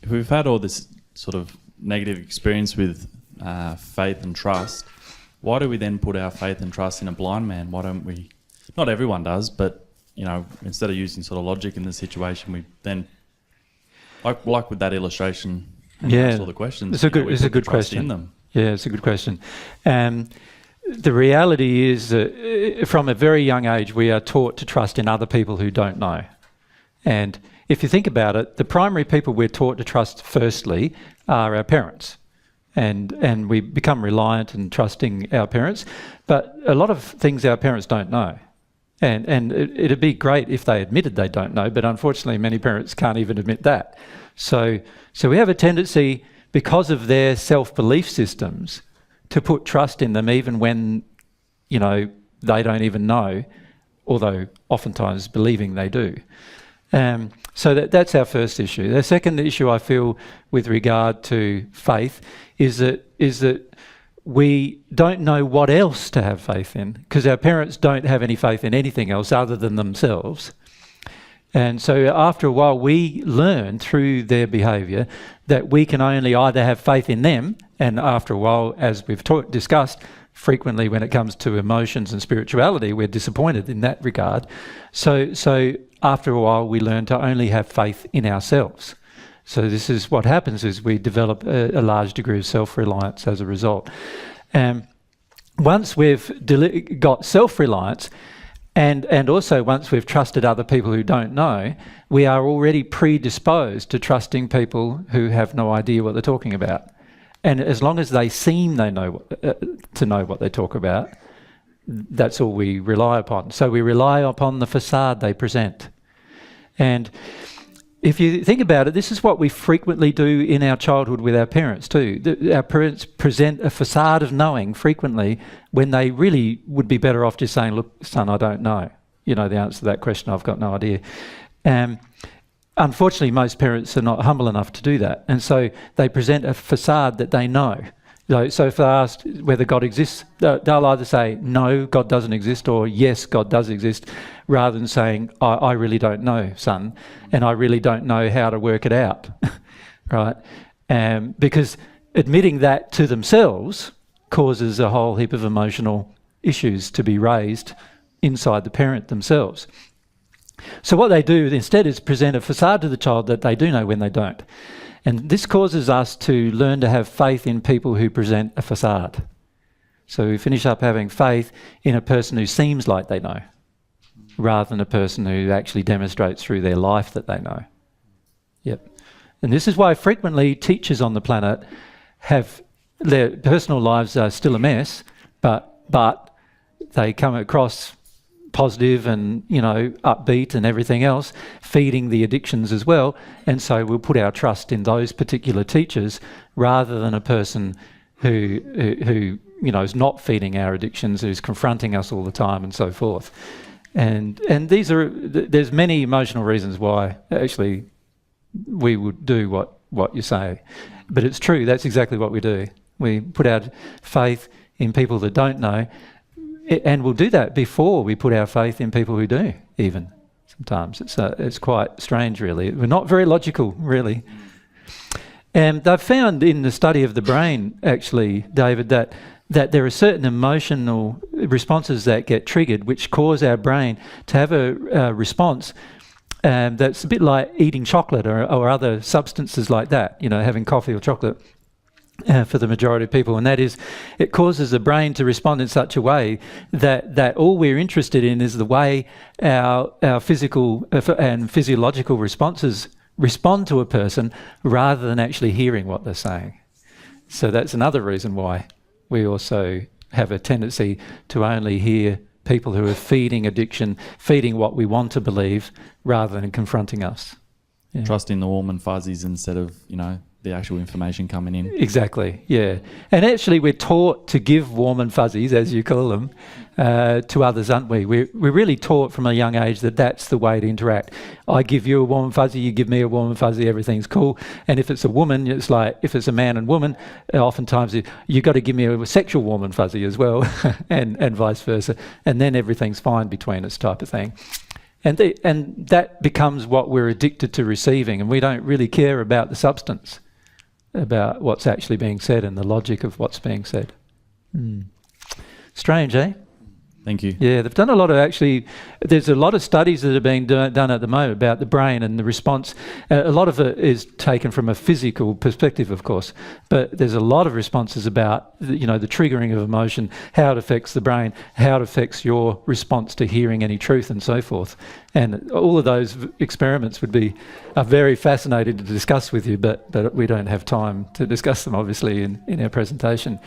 if we've had all this sort of negative experience with faith and trust, why do we then put our faith and trust in a blind man? Why don't we? Not everyone does, but instead of using sort of logic in the situation, we then like with that illustration. Yeah, all the questions. It's a good question. In them. Yeah, it's a good question. The reality is that from a very young age, we are taught to trust in other people who don't know. And if you think about it, the primary people we're taught to trust firstly are our parents. And we become reliant and trusting our parents. But a lot of things our parents don't know. And it'd be great if they admitted they don't know, but unfortunately many parents can't even admit that. So we have a tendency, because of their self-belief systems, to put trust in them even when, they don't even know, although oftentimes believing they do. So that's our first issue. The second issue I feel with regard to faith is that we don't know what else to have faith in, because our parents don't have any faith in anything else other than themselves. And so after a while, we learn through their behaviour that we can only either have faith in them, and after a while, as we've discussed, frequently when it comes to emotions and spirituality, we're disappointed in that regard. So after a while, we learn to only have faith in ourselves. So this is what happens, is we develop a large degree of self-reliance as a result. Once we've got self-reliance, and also once we've trusted other people who don't know, we are already predisposed to trusting people who have no idea what they're talking about. And as long as they seem to know what they talk about, that's all we rely upon. So we rely upon the facade they present. And if you think about it, this is what we frequently do in our childhood with our parents too. Our parents present a facade of knowing frequently when they really would be better off just saying, look, son, I don't know. The answer to that question, I've got no idea. Unfortunately, most parents are not humble enough to do that. And so they present a facade that they know. So if they're asked whether God exists, they'll either say, no, God doesn't exist, or yes, God does exist, rather than saying, I really don't know, son, and I really don't know how to work it out, right? Because admitting that to themselves causes a whole heap of emotional issues to be raised inside the parent themselves. So what they do instead is present a facade to the child that they do know when they don't. And this causes us to learn to have faith in people who present a facade. So we finish up having faith in a person who seems like they know, rather than a person who actually demonstrates through their life that they know. Yep. And this is why frequently teachers on the planet have their personal lives are still a mess, but they come across positive and, upbeat and everything else, feeding the addictions as well. And so we'll put our trust in those particular teachers rather than a person who is not feeding our addictions, who's confronting us all the time and so forth. And there's many emotional reasons why actually we would do what you say. But it's true, that's exactly what we do. We put our faith in people that don't know, and we'll do that before we put our faith in people who do, even. Sometimes it's quite strange, really. We're not very logical, really. And they've found in the study of the brain, actually, David, that there are certain emotional responses that get triggered which cause our brain to have a response that's a bit like eating chocolate or other substances like that, having coffee or chocolate. For the majority of people, and that is, it causes the brain to respond in such a way that all we're interested in is the way our physical and physiological responses respond to a person rather than actually hearing what they're saying. So that's another reason why we also have a tendency to only hear people who are feeding addiction, feeding what we want to believe, rather than confronting us. Yeah. Trusting the warm and fuzzies instead of, the actual information coming in. Exactly, yeah. And actually we're taught to give warm and fuzzies, as you call them, to others, aren't we? We're really taught from a young age that that's the way to interact. I give you a warm and fuzzy, you give me a warm and fuzzy, everything's cool. And if it's a woman, it's like, if it's a man and woman, oftentimes you've got to give me a sexual warm and fuzzy as well, and vice versa. And then everything's fine between us, type of thing. And that becomes what we're addicted to receiving, and we don't really care about the substance, about what's actually being said and the logic of what's being said. Strange, eh? Thank you. Yeah, they've done a lot of there's a lot of studies that are being done at the moment about the brain and the response. A lot of it is taken from a physical perspective, of course, but there's a lot of responses about, the triggering of emotion, how it affects the brain, how it affects your response to hearing any truth and so forth. And all of those experiments are very fascinating to discuss with you, but we don't have time to discuss them, obviously, in our presentation.